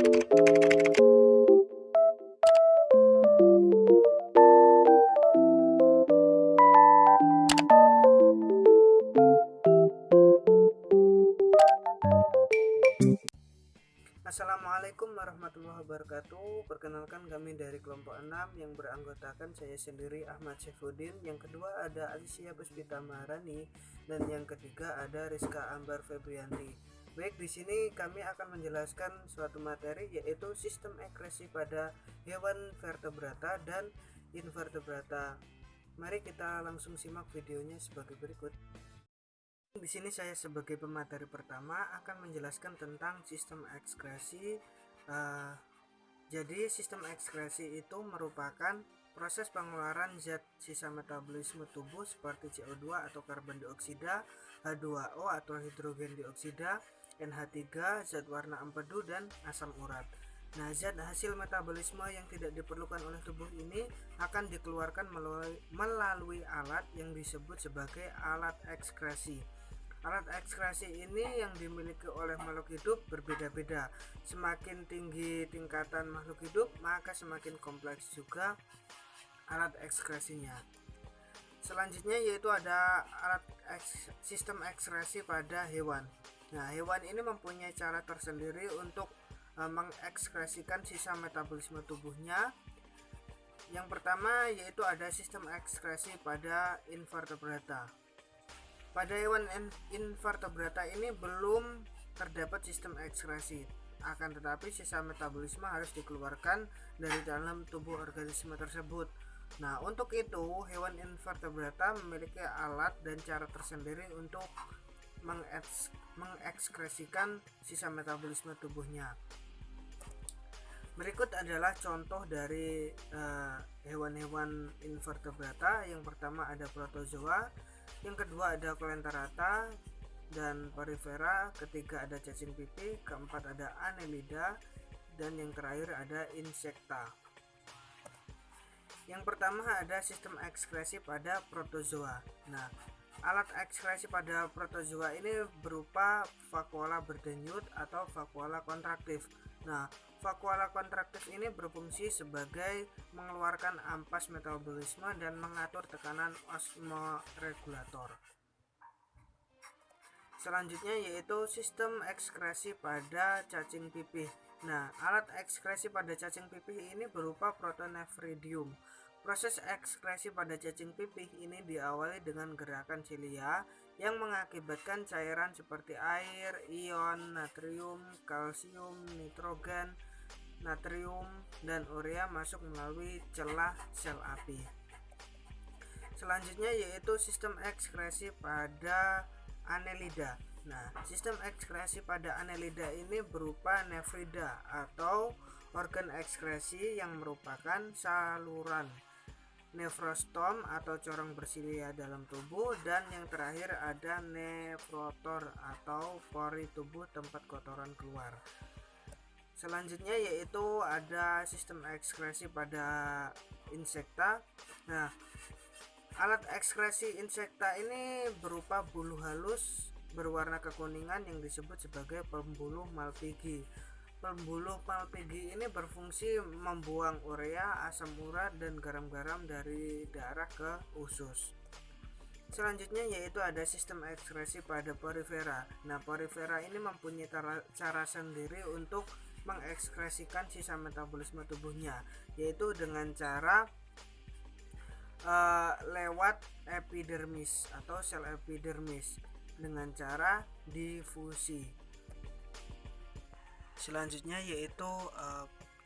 Assalamualaikum warahmatullahi wabarakatuh. Perkenalkan, kami dari kelompok 6 yang beranggotakan saya sendiri Ahmad Syaifuddin, yang kedua ada Alicia Puspita Maharani, dan yang ketiga ada Rizka Ambar Febrianti. Baik, di sini kami akan menjelaskan suatu materi, yaitu sistem ekskresi pada hewan vertebrata dan invertebrata. Mari kita langsung simak videonya sebagai berikut. Di sini saya sebagai pemateri pertama akan menjelaskan tentang sistem ekskresi. Jadi sistem ekskresi itu merupakan proses pengeluaran zat sisa metabolisme tubuh seperti CO2 atau karbon dioksida, H2O atau hidrogen dioksida, NH3, zat warna empedu, dan asam urat. Nah, zat hasil metabolisme yang tidak diperlukan oleh tubuh ini akan dikeluarkan melalui alat yang disebut sebagai alat ekskresi. Alat ekskresi ini yang dimiliki oleh makhluk hidup berbeda-beda. Semakin tinggi tingkatan makhluk hidup, maka semakin kompleks juga alat ekskresinya. Selanjutnya yaitu ada sistem ekskresi pada hewan. Nah, hewan ini mempunyai cara tersendiri untuk mengekskresikan sisa metabolisme tubuhnya. Yang pertama yaitu ada sistem ekskresi pada invertebrata. Pada hewan invertebrata ini belum terdapat sistem ekskresi, akan tetapi sisa metabolisme harus dikeluarkan dari dalam tubuh organisme tersebut. Nah, untuk itu hewan invertebrata memiliki alat dan cara tersendiri untuk mengekskresikan sisa metabolisme tubuhnya. Berikut adalah contoh dari hewan-hewan invertebrata. Yang pertama ada protozoa, yang kedua ada Coelenterata dan Porifera, ketiga ada cacing pipih, keempat ada Annelida, dan yang terakhir ada Insecta. Yang pertama ada sistem ekskresi pada protozoa. Nah, alat ekskresi pada protozoa ini berupa vakuola berdenyut atau vakuola kontraktif. Nah, vakuola kontraktif ini berfungsi sebagai mengeluarkan ampas metabolisme dan mengatur tekanan osmoregulator. Selanjutnya yaitu sistem ekskresi pada cacing pipih. Nah, alat ekskresi pada cacing pipih ini berupa protonefridium. Proses ekskresi pada cacing pipih ini diawali dengan gerakan silia yang mengakibatkan cairan seperti air, ion, natrium, kalsium, nitrogen, natrium, dan urea masuk melalui celah sel api. Selanjutnya yaitu sistem ekskresi pada Annelida. Nah, sistem ekskresi pada Annelida ini berupa nefrida atau organ ekskresi yang merupakan saluran, nefrostom atau corong bersilia dalam tubuh, dan yang terakhir ada nefrotor atau pori tubuh tempat kotoran keluar. Selanjutnya yaitu ada sistem ekskresi pada Insecta. Nah, alat ekskresi Insecta ini berupa bulu halus berwarna kekuningan yang disebut sebagai pembuluh Malpighi. Pembuluh Malpighi ini berfungsi membuang urea, asam urat, dan garam-garam dari darah ke usus. Selanjutnya yaitu ada sistem ekskresi pada Porifera. Nah, Porifera ini mempunyai cara sendiri untuk mengekskresikan sisa metabolisme tubuhnya, yaitu dengan cara lewat epidermis atau sel epidermis dengan cara difusi. Selanjutnya yaitu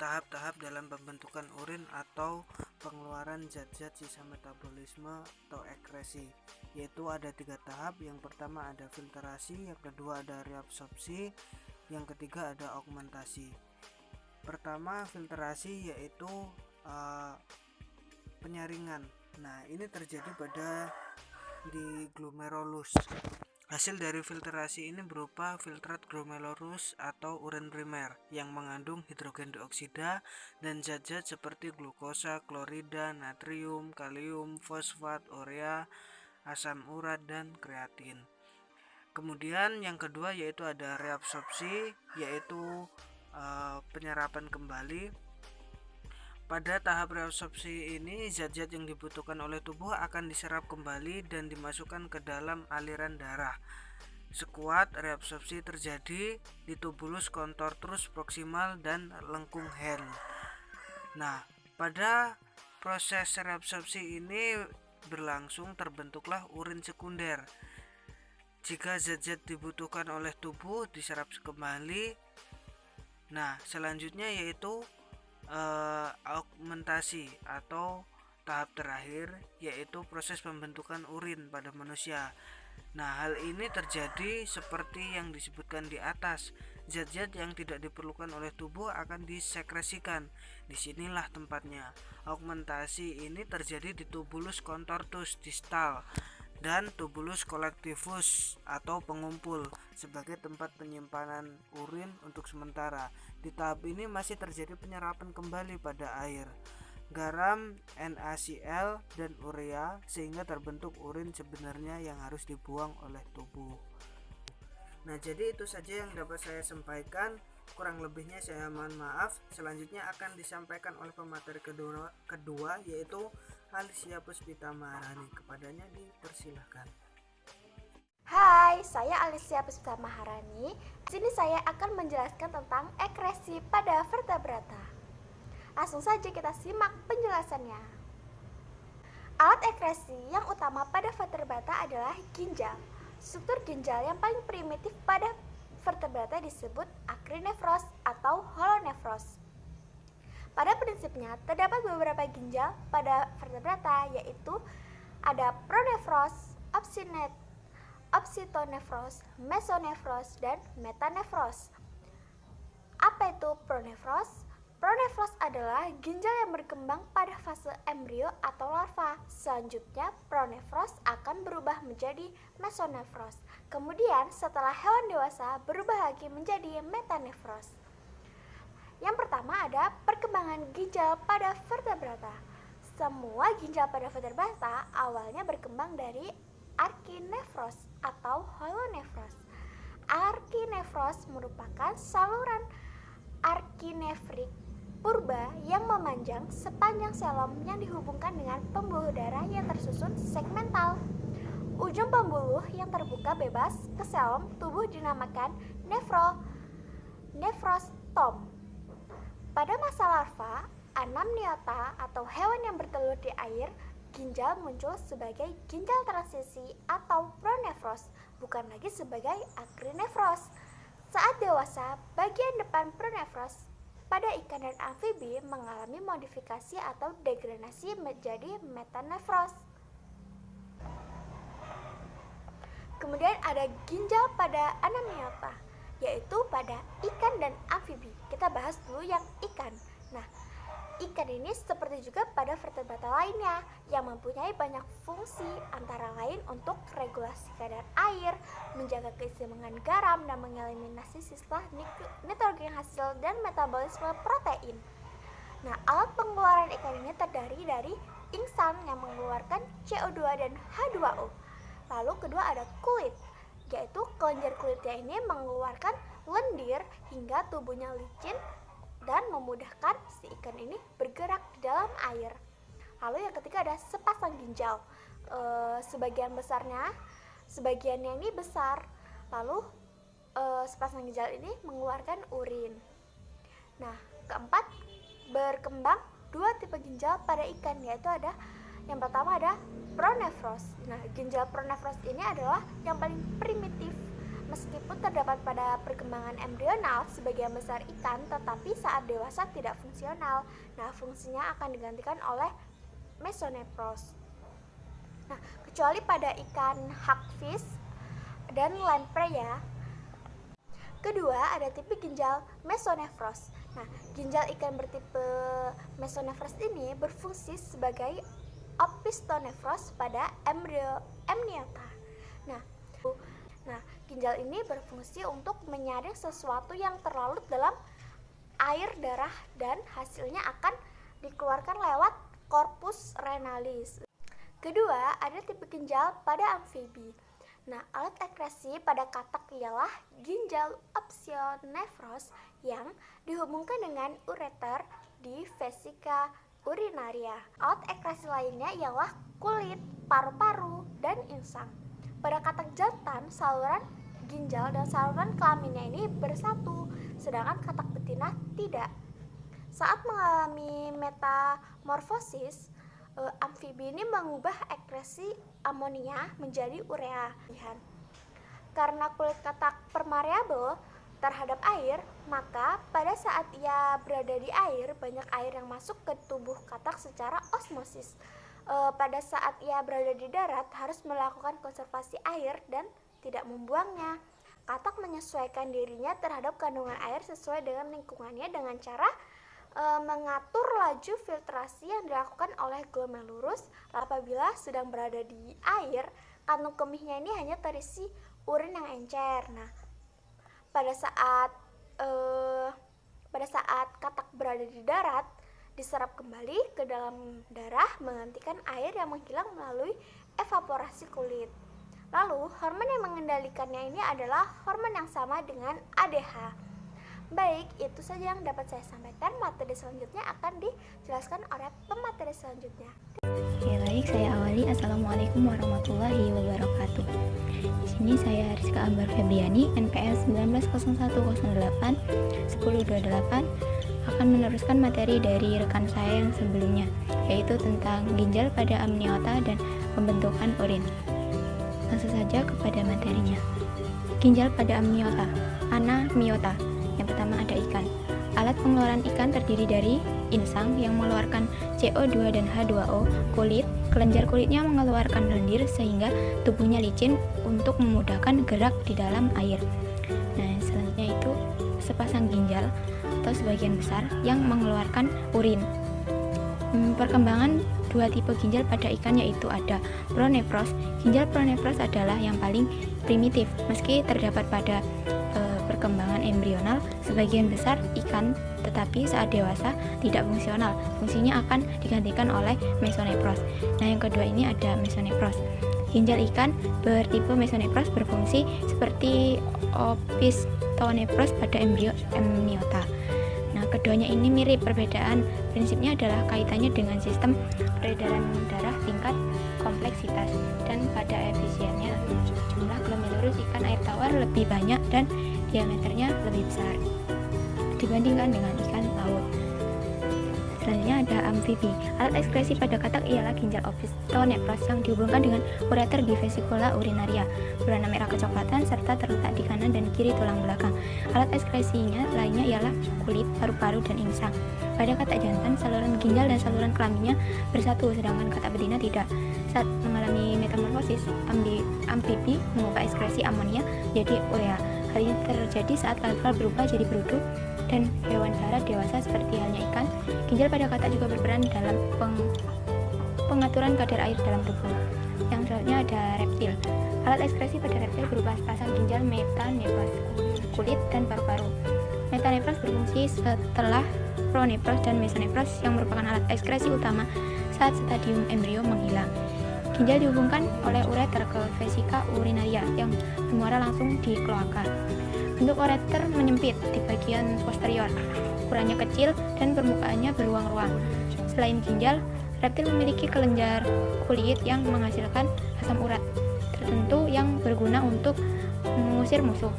tahap-tahap dalam pembentukan urin atau pengeluaran zat-zat sisa metabolisme atau ekskresi, yaitu ada 3 tahap. Yang pertama ada filtrasi, yang kedua ada reabsorpsi, yang ketiga ada augmentasi. Pertama, filtrasi yaitu penyaringan. Nah, ini terjadi pada di glomerulus. Hasil dari filtrasi ini berupa filtrat glomerulus atau urin primer yang mengandung hidrogen dioksida dan zat-zat seperti glukosa, klorida, natrium, kalium, fosfat, urea, asam urat, dan kreatin. Kemudian yang kedua yaitu ada reabsorpsi, yaitu penyerapan kembali. Pada tahap reabsorpsi ini, zat-zat yang dibutuhkan oleh tubuh akan diserap kembali dan dimasukkan ke dalam aliran darah. Sekuat reabsorpsi terjadi di tubulus contortrus proximal dan lengkung Henle. Nah, pada proses reabsorpsi ini berlangsung, terbentuklah urin sekunder. Jika zat-zat dibutuhkan oleh tubuh diserap kembali. Nah, selanjutnya yaitu augmentasi atau tahap terakhir, yaitu proses pembentukan urin pada manusia. Nah, hal ini terjadi seperti yang disebutkan di atas. Zat-zat yang tidak diperlukan oleh tubuh akan disekresikan. Disinilah tempatnya. Augmentasi ini terjadi di tubulus contortus distal dan tubulus collectivus atau pengumpul sebagai tempat penyimpanan urin untuk sementara. Di tahap ini masih terjadi penyerapan kembali pada air, garam, NaCl, dan urea sehingga terbentuk urin sebenarnya yang harus dibuang oleh tubuh. Nah, jadi itu saja yang dapat saya sampaikan. Kurang lebihnya saya mohon maaf. Selanjutnya akan disampaikan oleh pemateri kedua yaitu Alicia Puspita Maharani. Kepadanya dipersilahkan. Hai, saya Alicia Puspita Maharani. Di sini saya akan menjelaskan tentang ekresi pada vertebrata. Langsung saja kita simak penjelasannya. Alat ekresi yang utama pada vertebrata adalah ginjal. Struktur ginjal yang paling primitif pada vertebrata disebut akrinefros atau holonefros. Pada prinsipnya, terdapat beberapa ginjal pada vertebrata, yaitu ada pronefros, opsitonefros, mesonefros, dan metanefros. Apa itu pronefros? Pronefros adalah ginjal yang berkembang pada fase embrio atau larva. Selanjutnya, pronefros akan berubah menjadi mesonefros. Kemudian, setelah hewan dewasa, berubah lagi menjadi metanefros. Yang pertama ada perkembangan ginjal pada vertebrata. Semua ginjal pada vertebrata awalnya berkembang dari arkinefros atau holonefros. Arkinefros merupakan saluran arkinefrik purba yang memanjang sepanjang selom yang dihubungkan dengan pembuluh darah yang tersusun segmental. Ujung pembuluh yang terbuka bebas ke selom tubuh dinamakan nefrostom. Pada masa larva, anamniota atau hewan yang bertelur di air, ginjal muncul sebagai ginjal transisi atau pronefros, bukan lagi sebagai akrinefros. Saat dewasa, bagian depan pronefros pada ikan dan amfibi mengalami modifikasi atau degradasi menjadi metanefros. Kemudian ada ginjal pada anamniota, yaitu pada ikan dan amfibi. Kita bahas dulu yang ikan. Nah, ikan ini seperti juga pada vertebrata lainnya yang mempunyai banyak fungsi, antara lain untuk regulasi kadar air, menjaga keseimbangan garam, dan mengeliminasi sisa nitrogen hasil dan metabolisme protein. Nah, alat pengeluaran ikan ini terdiri dari insang yang mengeluarkan CO2 dan H2O. Lalu kedua ada kulit, yaitu kelenjar kulitnya ini mengeluarkan lendir hingga tubuhnya licin dan memudahkan si ikan ini bergerak di dalam air. Lalu yang ketiga ada sepasang ginjal. Sebagiannya ini besar. Lalu sepasang ginjal ini mengeluarkan urin. Nah, keempat, berkembang dua tipe ginjal pada ikan, yaitu ada yang pertama ada pronefros. Nah, ginjal pronefros ini adalah yang paling primitif. Meskipun terdapat pada perkembangan embrional sebagian besar ikan, tetapi saat dewasa tidak fungsional. Nah, fungsinya akan digantikan oleh mesonefros. Nah, kecuali pada ikan hagfish dan lamprey. Kedua, ada tipe ginjal mesonefros. Nah, ginjal ikan bertipe mesonefros ini berfungsi sebagai opistonefros pada amniota. Nah, ginjal ini berfungsi untuk menyaring sesuatu yang terlarut dalam air darah dan hasilnya akan dikeluarkan lewat corpus renalis. Kedua, ada tipe ginjal pada amfibi. Nah, alat ekskresi pada katak ialah ginjal opsionefros yang dihubungkan dengan ureter di vesika urinaria. Alat ekskresi lainnya ialah kulit, paru-paru, dan insang. Pada katak jantan, saluran ginjal dan saluran kelaminnya ini bersatu, sedangkan katak betina tidak. Saat mengalami metamorfosis, amfibi ini mengubah ekskresi amonia menjadi urea. Karena kulit katak permeabel terhadap air, maka pada saat ia berada di air, banyak air yang masuk ke tubuh katak secara osmosis. Pada saat ia berada di darat, harus melakukan konservasi air dan tidak membuangnya. Katak menyesuaikan dirinya terhadap kandungan air sesuai dengan lingkungannya dengan cara mengatur laju filtrasi yang dilakukan oleh glomerulus. Apabila sedang berada di air, kantung kemihnya ini hanya terisi urin yang encer. Nah, pada saat katak berada di darat, diserap kembali ke dalam darah menggantikan air yang menghilang melalui evaporasi kulit. Lalu, hormon yang mengendalikannya ini adalah hormon yang sama dengan ADH. Baik, itu saja yang dapat saya sampaikan. Materi selanjutnya akan dijelaskan oleh pemateri selanjutnya. Ya baik, saya awali. Assalamualaikum warahmatullahi wabarakatuh. Di sini saya Rizka Ambar Febriani, NPS 1901081028, akan meneruskan materi dari rekan saya yang sebelumnya, yaitu tentang ginjal pada amniota dan pembentukan urin. Langsung saja kepada materinya. Ginjal pada amniota, anamiota. Yang pertama ada ikan. Alat pengeluaran ikan terdiri dari insang yang mengeluarkan CO2 dan H2O, kulit, kelenjar kulitnya mengeluarkan lendir sehingga tubuhnya licin untuk memudahkan gerak di dalam air. Nah, selanjutnya itu sepasang ginjal atau sebagian besar yang mengeluarkan urin. Perkembangan dua tipe ginjal pada ikan yaitu ada pronefros. Ginjal pronefros adalah yang paling primitif, meski terdapat pada perkembangan embrional sebagian besar ikan, tetapi saat dewasa tidak fungsional. Fungsinya akan digantikan oleh mesonefros. Nah, yang kedua ini ada mesonefros. Ginjal ikan bertipe mesonefros berfungsi seperti opistonefros pada embrio amniota. Nah, keduanya ini mirip, perbedaan prinsipnya adalah kaitannya dengan sistem peredaran darah tingkat kompleksitas dan pada efisiennya. Jumlah glomerulus ikan air tawar lebih banyak dan diameternya lebih besar dibandingkan dengan ikan laut. Selanjutnya ada amfibi. Alat ekskresi pada katak ialah ginjal opisthonephros yang dihubungkan dengan ureter di vesikula urinaria, berwarna merah kecoklatan serta terletak di kanan dan kiri tulang belakang. Alat ekskresinya lainnya ialah kulit, paru-paru, dan insang. Pada katak jantan, saluran ginjal dan saluran kelaminnya bersatu, sedangkan katak betina tidak. Saat mengalami metamorfosis, amfibi mengubah ekskresi amonia jadi urea. Hal ini terjadi saat larva berubah jadi berudu dan hewan darat dewasa seperti halnya ikan. Ginjal pada katak juga berperan dalam pengaturan kadar air dalam tubuh. Yang selanjutnya ada reptil. Alat ekskresi pada reptil berupa sepasang ginjal metanefros, kulit, dan paru-paru. Metanefros berfungsi setelah pronefros dan mesonefros yang merupakan alat ekskresi utama saat stadium embrio menghilang. Ginjal dihubungkan oleh ureter ke vesika urinaria yang bermuara langsung di kloaka. Bentuk ureter menyempit di bagian posterior, ukurannya kecil dan permukaannya beruang-ruang. Selain ginjal, reptil memiliki kelenjar kulit yang menghasilkan asam urat tertentu yang berguna untuk mengusir musuh.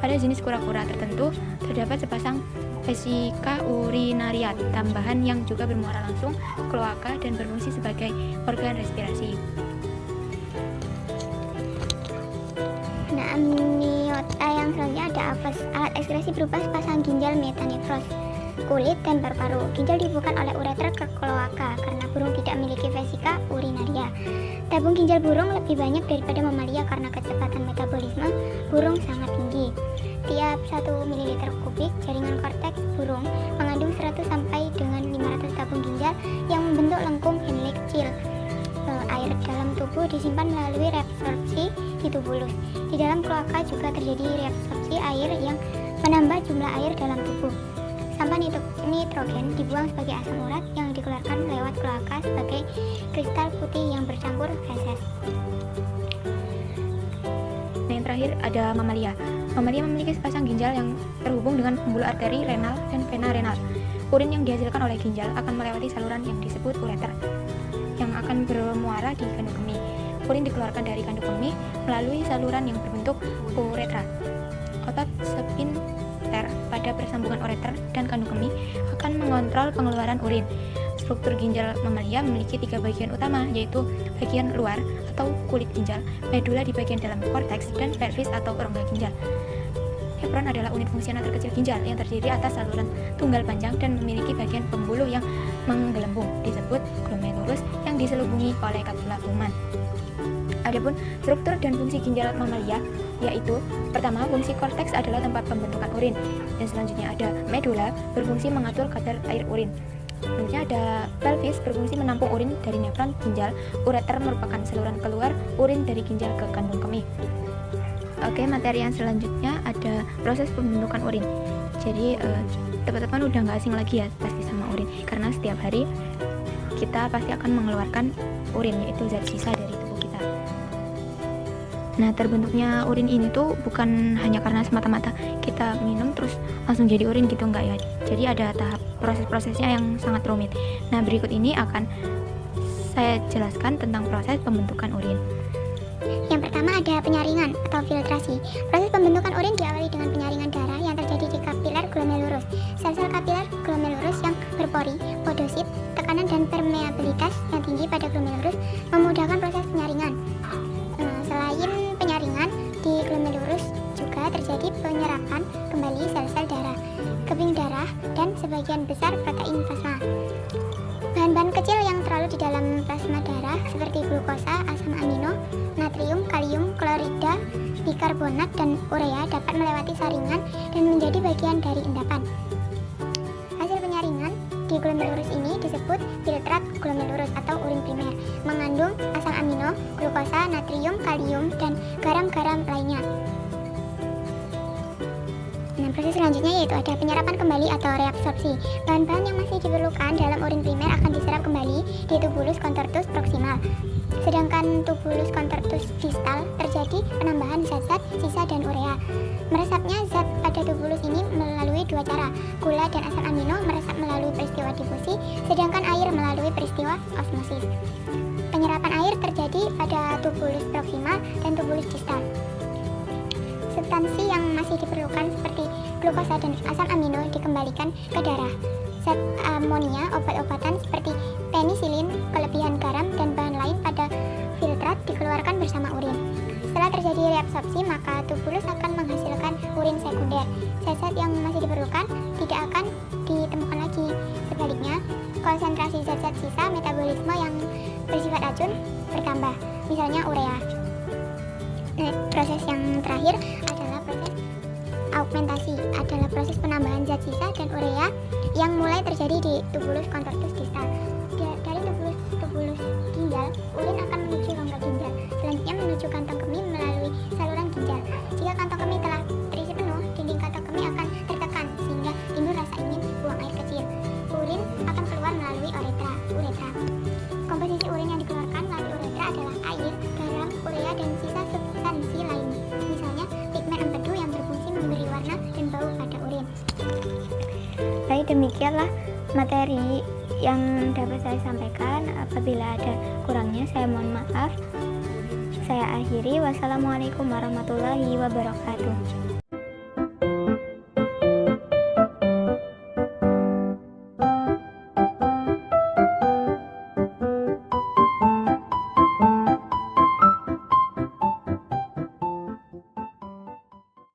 Pada jenis kura-kura tertentu terdapat sepasang vesika urinaria tambahan yang juga bermuara langsung ke kloaka dan berfungsi sebagai organ respirasi. Nah, amniota yang selanjutnya ada apes. Alat ekskresi berupa sepasang ginjal metanefros, kulit, dan paru-paru. Ginjal dihubungkan oleh ureter ke kloaka karena burung tidak memiliki vesika urinaria. Tabung ginjal burung lebih banyak daripada mamalia karena kecepatan metabolisme burung sangat tinggi. Tiap 1 ml kubik jaringan korteks burung mengandung 100 sampai dengan 500 tabung ginjal yang membentuk lengkung Henle kecil. Air dalam tubuh disimpan melalui reabsorpsi di tubulus. Di dalam kloaka juga terjadi reabsorpsi air yang menambah jumlah air dalam tubuh. Sampah nitrogen dibuang sebagai asam urat yang dikeluarkan lewat kloaka sebagai kristal putih yang bercampur feses. terakhir ada mamalia. Mamalia memiliki sepasang ginjal yang terhubung dengan pembuluh arteri renal dan vena renal. Urin yang dihasilkan oleh ginjal akan melewati saluran yang disebut ureter, yang akan bermuara di kandung kemih. Urin dikeluarkan dari kandung kemih melalui saluran yang berbentuk uretra. Otot sphincter pada persambungan ureter dan kandung kemih akan mengontrol pengeluaran urin. Struktur ginjal mamalia memiliki 3 bagian utama, yaitu bagian luar atau kulit ginjal, medula di bagian dalam korteks, dan pelvis atau rongga ginjal. Nephron adalah unit fungsional terkecil ginjal yang terdiri atas saluran tunggal panjang dan memiliki bagian pembuluh yang menggelembung, disebut glomerulus, yang diselubungi oleh kapsula Bowman. Adapun struktur dan fungsi ginjal mamalia yaitu, pertama, fungsi korteks adalah tempat pembentukan urin, dan selanjutnya ada medula, berfungsi mengatur kadar air urin. Selanjutnya ada pelvis, berfungsi menampung urin dari nefron ginjal. Ureter merupakan saluran keluar urin dari ginjal ke kandung kemih. Oke, materi yang selanjutnya ada proses pembentukan urin. Jadi teman-teman udah nggak asing lagi ya pasti sama urin, karena setiap hari kita pasti akan mengeluarkan urin, yaitu zat sisa dari tubuh kita. Nah, terbentuknya urin ini tuh bukan hanya karena semata-mata kita minum terus langsung jadi urin gitu, enggak ya. Jadi ada tahap proses-prosesnya yang sangat rumit. Nah, berikut ini akan saya jelaskan tentang proses pembentukan urin. Yang pertama ada penyaringan atau filtrasi. Proses pembentukan urin diawali dengan penyaringan darah yang terjadi di kapiler glomerulus. Sel-sel kapiler glomerulus yang berpori, podosit, tekanan dan permeabilitas yang tinggi pada glomerulus memudahkan proses penyaringan. Selain penyaringan, di glomerulus juga terjadi penyerapan kembali sel-sel darah, keping darah, dan sebagian besar protein plasma. Bahan-bahan kecil yang terlalu di dalam plasma darah seperti glukosa, asam amino, natrium, kalium, klorida, bikarbonat, dan urea dapat melewati saringan dan menjadi bagian dari endapan. Hasil penyaringan di glomerulus ini disebut filtrat glomerulus atau urin primer, mengandung asam amino, glukosa, natrium, kalium, dan garam-garam lainnya. Nah, proses selanjutnya yaitu ada penyerapan kembali atau reabsorpsi. Bahan-bahan yang masih diperlukan dalam urin primer akan diserap kembali di tubulus contortus proximal. Sedangkan tubulus contortus distal terjadi penambahan zat-zat sisa dan urea. Meresapnya zat pada tubulus ini melalui dua cara. Gula dan asam amino meresap melalui peristiwa difusi, sedangkan air melalui peristiwa osmosis. Penyerapan air terjadi pada tubulus proximal dan tubulus distal. Substansi yang masih diperlukan seperti glukosa dan asam amino dikembalikan ke darah. Zat amonia, obat-obatan seperti penisilin, kelebihan garam, dan bahan lain pada filtrat dikeluarkan bersama urin. Setelah terjadi reabsorpsi, maka tubulus akan menghasilkan urin sekunder. Zat-zat yang masih diperlukan tidak akan ditemukan lagi. Sebaliknya, konsentrasi zat-zat sisa metabolisme yang bersifat racun bertambah, misalnya urea. Proses yang terakhir adalah proses augmentasi, adalah proses penambahan zat sisa dan urea yang mulai terjadi di tubulus contortus distal. Dari tubulus ginjal, urin akan menuju rongga ginjal, selanjutnya menuju kantong kemih melalui saluran ginjal. Jika kantong kemih telah terisi penuh, dinding kantong kemih akan tertekan sehingga timbul rasa ingin buang air kecil. Urin akan keluar melalui uretra. Komposisi urin yang dikeluarkan melalui uretra adalah air, garam, urea, dan sisa substansi lainnya, misalnya pigmen empedu yang berfungsi memberi warna dan bau pada urin. Baik, demikianlah materi yang dapat saya sampaikan. Apabila ada kurangnya, saya mohon maaf. Saya akhiri. Wassalamualaikum warahmatullahi wabarakatuh.